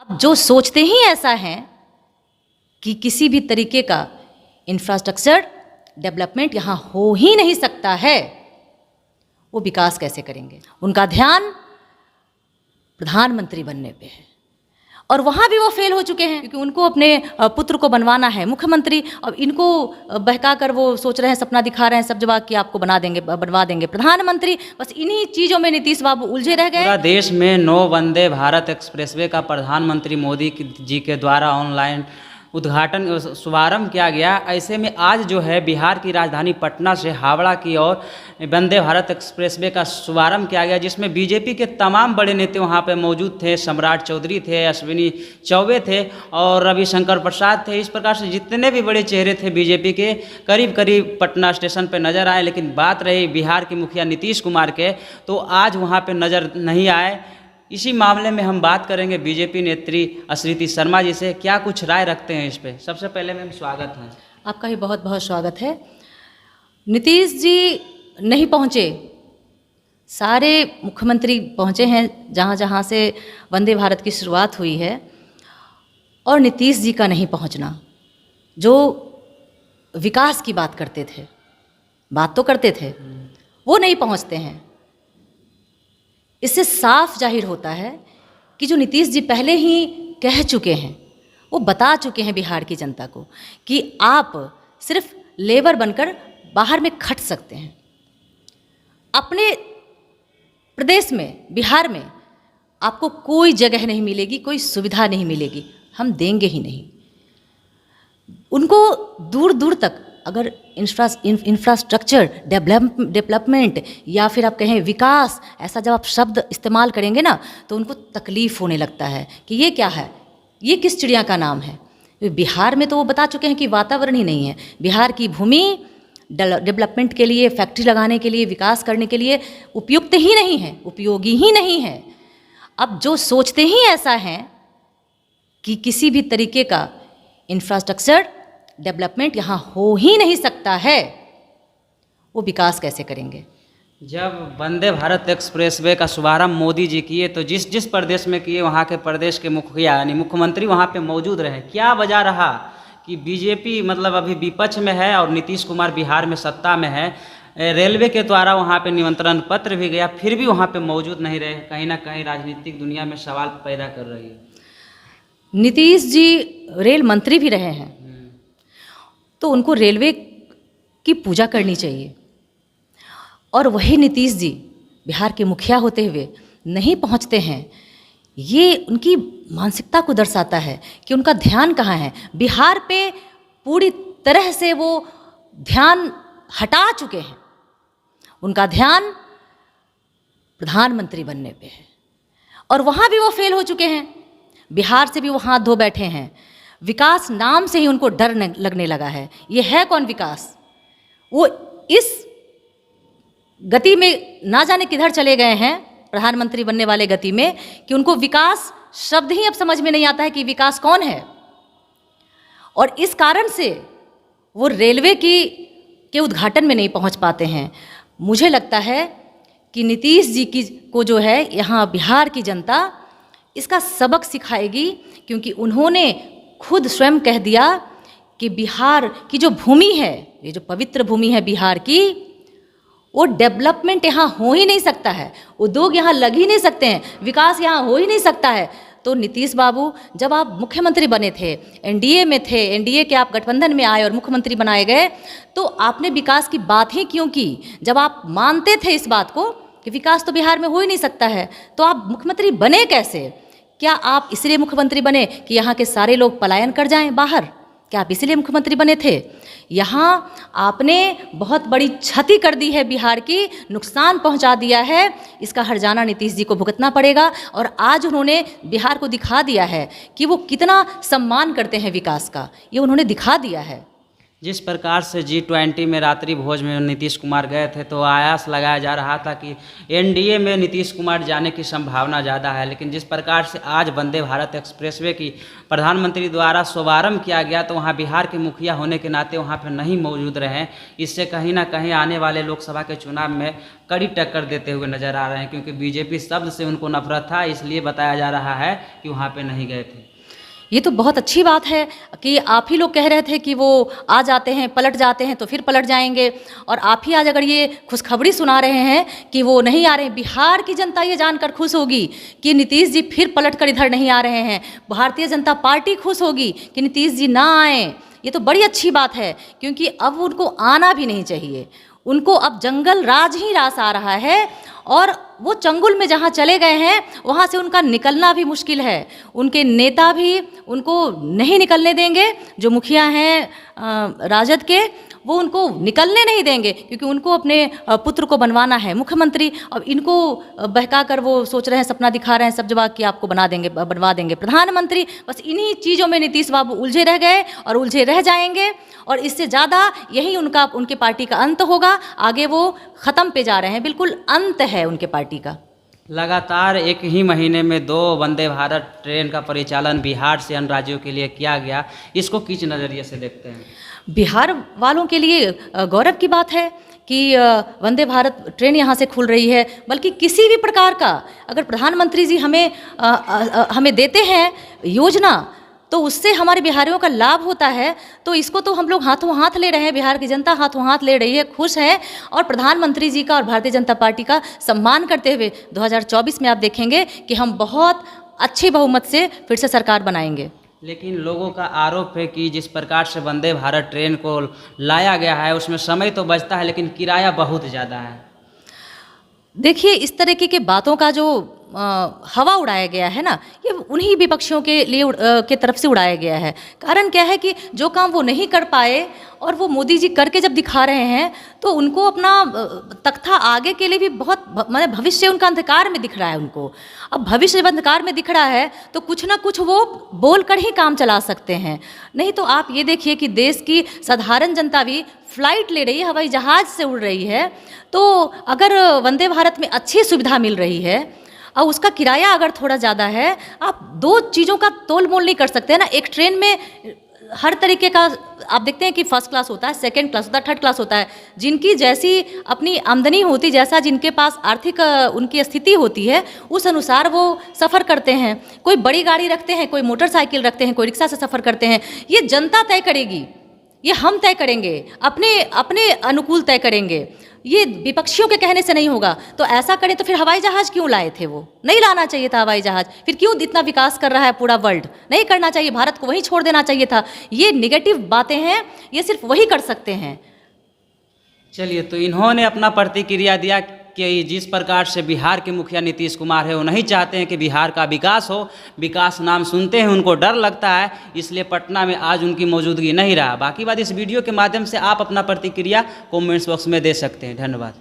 जो सोचते ही ऐसा हैं कि किसी भी तरीके का इंफ्रास्ट्रक्चर डेवलपमेंट यहाँ हो ही नहीं सकता है, वो विकास कैसे करेंगे। उनका ध्यान प्रधानमंत्री बनने पे है और वहाँ भी वो फेल हो चुके हैं, क्योंकि उनको अपने पुत्र को बनवाना है मुख्यमंत्री। अब इनको बहका कर वो सोच रहे हैं, सपना दिखा रहे हैं सब जगह कि आपको बनवा देंगे प्रधानमंत्री। बस इन्हीं चीज़ों में नीतीश बाबू उलझे रह गए। पूरा देश में 9 वंदे भारत एक्सप्रेसवे का प्रधानमंत्री मोदी जी के द्वारा ऑनलाइन उद्घाटन शुभारंभ किया गया। ऐसे में आज जो है बिहार की राजधानी पटना से हावड़ा की ओर वंदे भारत एक्सप्रेसवे का शुभारंभ किया गया, जिसमें बीजेपी के तमाम बड़े नेता वहां पे मौजूद थे। सम्राट चौधरी थे, अश्विनी चौबे थे और रविशंकर प्रसाद थे। इस प्रकार से जितने भी बड़े चेहरे थे बीजेपी के करीब करीब पटना स्टेशन पर नजर आए। लेकिन बात रही बिहार के मुखिया नीतीश कुमार के, तो आज वहाँ पर नज़र नहीं आए। इसी मामले में हम बात करेंगे बीजेपी नेत्री अश्रिति शर्मा जी से, क्या कुछ राय रखते हैं इस पे। सबसे पहले मैम स्वागत है आपका भी, बहुत बहुत स्वागत है। नीतीश जी नहीं पहुँचे, सारे मुख्यमंत्री पहुँचे हैं जहाँ जहाँ से वंदे भारत की शुरुआत हुई है, और नीतीश जी का नहीं पहुँचना, जो विकास की बात करते थे, बात तो करते थे, वो नहीं पहुँचते हैं। इससे साफ जाहिर होता है कि जो नीतीश जी पहले ही कह चुके हैं, वो बता चुके हैं बिहार की जनता को कि आप सिर्फ लेबर बनकर बाहर में खट सकते हैं। अपने प्रदेश में, बिहार में आपको कोई जगह नहीं मिलेगी, कोई सुविधा नहीं मिलेगी, हम देंगे ही नहीं। उनको दूर दूर तक अगर इंफ्रास्ट्रक्चर डेवलपमेंट या फिर आप कहें विकास, ऐसा जब आप शब्द इस्तेमाल करेंगे ना, तो उनको तकलीफ़ होने लगता है कि ये क्या है, ये किस चिड़िया का नाम है। बिहार में तो वो बता चुके हैं कि वातावरण ही नहीं है। बिहार की भूमि डेवलपमेंट के लिए, फैक्ट्री लगाने के लिए, विकास करने के लिए उपयुक्त ही नहीं है, उपयोगी ही नहीं है। अब जो सोचते ही ऐसा हैं कि किसी भी तरीके का इंफ्रास्ट्रक्चर डेवलपमेंट यहाँ हो ही नहीं सकता है, वो विकास कैसे करेंगे। जब वंदे भारत एक्सप्रेसवे का शुभारंभ मोदी जी किए, तो जिस जिस प्रदेश में किए वहाँ के प्रदेश के मुखिया यानी मुख्यमंत्री वहाँ पे मौजूद रहे। क्या वजह रहा कि बीजेपी मतलब अभी विपक्ष में है और नीतीश कुमार बिहार में सत्ता में है। रेलवे के द्वारा वहाँ पे निमंत्रण पत्र भी गया, फिर भी वहाँ पे मौजूद नहीं रहे। कहीं ना कहीं राजनीतिक दुनिया में सवाल पैदा कर रही है। नीतीश जी रेल मंत्री भी रहे हैं, तो उनको रेलवे की पूजा करनी चाहिए। और वही नीतीश जी बिहार के मुखिया होते हुए नहीं पहुंचते हैं, ये उनकी मानसिकता को दर्शाता है कि उनका ध्यान कहाँ है। बिहार पे पूरी तरह से वो ध्यान हटा चुके हैं। उनका ध्यान प्रधानमंत्री बनने पे है और वहाँ भी वो फेल हो चुके हैं। बिहार से भी वो हाथ धो बैठे हैं। विकास नाम से ही उनको डर लगने लगा है। ये है कौन विकास? वो इस गति में ना जाने किधर चले गए हैं, प्रधानमंत्री बनने वाले गति में, कि उनको विकास शब्द ही अब समझ में नहीं आता है कि विकास कौन है। और इस कारण से वो रेलवे के उद्घाटन में नहीं पहुंच पाते हैं। मुझे लगता है कि नीतीश जी को जो है यहाँ बिहार की जनता इसका सबक सिखाएगी, क्योंकि उन्होंने खुद स्वयं कह दिया कि बिहार की जो भूमि है, ये जो पवित्र भूमि है बिहार की, वो डेवलपमेंट यहाँ हो ही नहीं सकता है, उद्योग यहाँ लग ही नहीं सकते हैं, विकास यहाँ हो ही नहीं सकता है। तो नीतीश बाबू, जब आप मुख्यमंत्री बने थे, एनडीए में थे, एनडीए के आप गठबंधन में आए और मुख्यमंत्री बनाए गए, तो आपने विकास की बात ही क्यों की? जब आप मानते थे इस बात को कि विकास तो बिहार में हो ही नहीं सकता है, तो आप मुख्यमंत्री बने कैसे? क्या आप इसलिए मुख्यमंत्री बने कि यहाँ के सारे लोग पलायन कर जाएं बाहर? क्या आप इसलिए मुख्यमंत्री बने थे? यहाँ आपने बहुत बड़ी क्षति कर दी है, बिहार की नुकसान पहुँचा दिया है। इसका हर्जाना नीतीश जी को भुगतना पड़ेगा। और आज उन्होंने बिहार को दिखा दिया है कि वो कितना सम्मान करते हैं विकास का, ये उन्होंने दिखा दिया है। जिस प्रकार से G20 में रात्रि भोज में नीतीश कुमार गए थे तो आयास लगाया जा रहा था कि एनडीए में नीतीश कुमार जाने की संभावना ज़्यादा है, लेकिन जिस प्रकार से आज वंदे भारत एक्सप्रेसवे की प्रधानमंत्री द्वारा शुभारंभ किया गया तो वहाँ बिहार के मुखिया होने के नाते वहाँ पर नहीं मौजूद रहे। इससे कहीं ना कहीं आने वाले लोकसभा के चुनाव में कड़ी टक्कर देते हुए नजर आ रहे हैं, क्योंकि बीजेपी शब्द से उनको नफरत था, इसलिए बताया जा रहा है कि वहाँ पर नहीं गए थे। ये तो बहुत अच्छी बात है कि आप ही लोग कह रहे थे कि वो आ जाते हैं, पलट जाते हैं तो फिर पलट जाएंगे, और आप ही आज अगर ये खुशखबरी सुना रहे हैं कि वो नहीं आ रहे हैं। बिहार की जनता ये जानकर खुश होगी कि नीतीश जी फिर पलट कर इधर नहीं आ रहे हैं। भारतीय जनता पार्टी खुश होगी कि नीतीश जी ना आए। ये तो बड़ी अच्छी बात है, क्योंकि अब उनको आना भी नहीं चाहिए। उनको अब जंगल राज ही रास आ रहा है, और वो चंगुल में जहाँ चले गए हैं वहाँ से उनका निकलना भी मुश्किल है। उनके नेता भी उनको नहीं निकलने देंगे, जो मुखिया हैं राजद के, वो उनको निकलने नहीं देंगे, क्योंकि उनको अपने पुत्र को बनवाना है मुख्यमंत्री। अब इनको बहका कर वो सोच रहे हैं, सपना दिखा रहे हैं सब जगह कि आपको बनवा देंगे प्रधानमंत्री। बस इन्हीं चीज़ों में नीतीश बाबू उलझे रह गए और उलझे रह जाएंगे, और इससे ज़्यादा यही उनके पार्टी का अंत होगा। आगे वो ख़त्म पे जा रहे हैं, बिल्कुल अंत है उनके पार्टी का। लगातार एक ही महीने में 2 वंदे भारत ट्रेन का परिचालन बिहार से अन्य राज्यों के लिए किया गया, इसको किस नज़रिए से देखते हैं? बिहार वालों के लिए गौरव की बात है कि वंदे भारत ट्रेन यहाँ से खुल रही है। बल्कि किसी भी प्रकार का अगर प्रधानमंत्री जी हमें देते हैं योजना, तो उससे हमारे बिहारियों का लाभ होता है। तो इसको तो हम लोग हाथों हाथ ले रहे हैं, बिहार की जनता हाथों हाथ ले रही है, खुश है, और प्रधानमंत्री जी का और भारतीय जनता पार्टी का सम्मान करते हुए 2024 में आप देखेंगे कि हम बहुत अच्छे बहुमत से फिर से सरकार बनाएंगे। लेकिन लोगों का आरोप है कि जिस प्रकार से वंदे भारत ट्रेन को लाया गया है उसमें समय तो बचता है, लेकिन किराया बहुत ज़्यादा है। देखिए, इस तरीके की बातों का जो हवा उड़ाया गया है ना, ये उन्हीं विपक्षियों के लिए के तरफ से उड़ाया गया है। कारण क्या है कि जो काम वो नहीं कर पाए और वो मोदी जी करके जब दिखा रहे हैं, तो उनको अपना तख्ता आगे के लिए भी बहुत मतलब भविष्य उनका अंधकार में दिख रहा है उनको। अब भविष्य जब अंधकार में दिख रहा है तो कुछ ना कुछ वो बोल कर ही काम चला सकते हैं। नहीं तो आप ये देखिए कि देश की साधारण जनता भी फ्लाइट ले रही है, हवाई जहाज़ से उड़ रही है। तो अगर वंदे भारत में अच्छी सुविधा मिल रही है और उसका किराया अगर थोड़ा ज़्यादा है, आप 2 चीज़ों का तोल मोल नहीं कर सकते हैं ना। एक ट्रेन में हर तरीके का आप देखते हैं कि फर्स्ट क्लास होता है, सेकंड क्लास होता है, थर्ड क्लास होता है। जिनकी जैसी अपनी आमदनी होती, जैसा जिनके पास आर्थिक उनकी स्थिति होती है, उस अनुसार वो सफ़र करते हैं। कोई बड़ी गाड़ी रखते हैं, कोई मोटरसाइकिल रखते हैं, कोई रिक्शा से सफ़र करते हैं। ये जनता तय करेगी, ये हम तय करेंगे, अपने अनुकूल तय करेंगे। ये विपक्षियों के कहने से नहीं होगा। तो ऐसा करें तो फिर हवाई जहाज़ क्यों लाए थे? वो नहीं लाना चाहिए था हवाई जहाज़। फिर क्यों इतना विकास कर रहा है पूरा वर्ल्ड? नहीं करना चाहिए, भारत को वहीं छोड़ देना चाहिए था। ये निगेटिव बातें हैं, ये सिर्फ वही कर सकते हैं। चलिए, तो इन्होंने अपना प्रतिक्रिया दिया कि जिस प्रकार से बिहार के मुखिया नीतीश कुमार है वो नहीं चाहते हैं कि बिहार का विकास हो। विकास नाम सुनते हैं उनको डर लगता है, इसलिए पटना में आज उनकी मौजूदगी नहीं रहा। बाकी बात इस वीडियो के माध्यम से आप अपना प्रतिक्रिया कमेंट्स बॉक्स में दे सकते हैं। धन्यवाद।